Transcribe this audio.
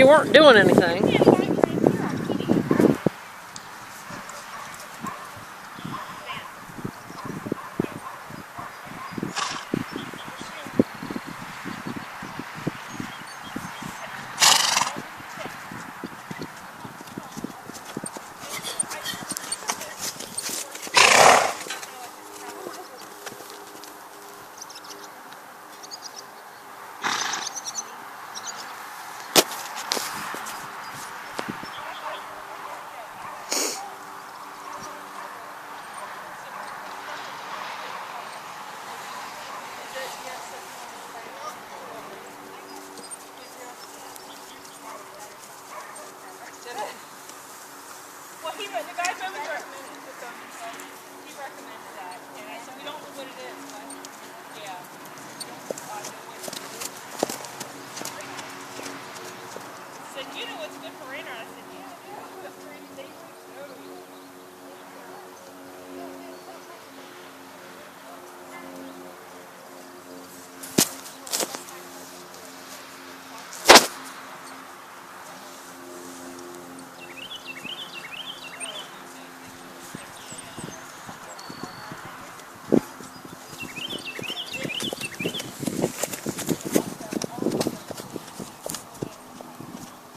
You weren't doing anything. Well, the guy recommended that, and I said, we don't know what it is.